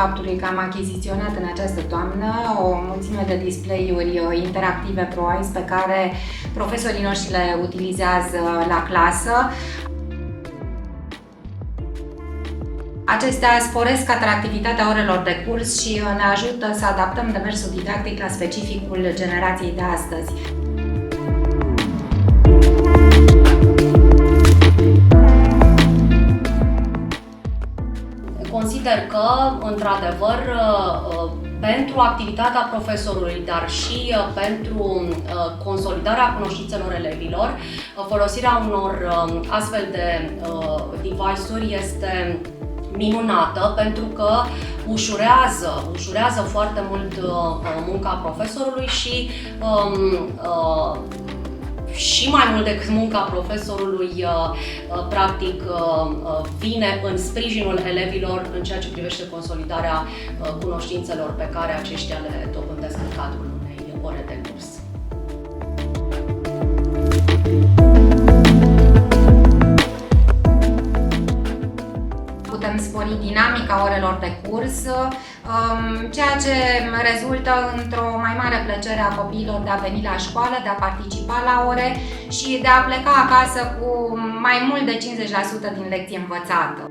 faptului că am achiziționat în această toamnă o mulțime de display-uri interactive ProEyes pe care profesorii noștri le utilizează la clasă. Acestea sporesc atractivitatea orelor de curs și ne ajută să adaptăm demersul didactic la specificul generației de astăzi. Consider că, într-adevăr, pentru activitatea profesorului, dar și pentru consolidarea cunoștințelor elevilor, folosirea unor astfel de device-uri este minunată, pentru că ușurează foarte mult munca profesorului și mai mult decât munca profesorului, practic vine în sprijinul elevilor în ceea ce privește consolidarea cunoștințelor pe care aceștia le dobândesc în cadrul unei ore de curs. Putem spori dinamica orelor de curs, ceea ce rezultă într-o mai mare plăcere a copiilor de a veni la școală, de a participa la ore și de a pleca acasă cu mai mult de 50% din lecție învățată.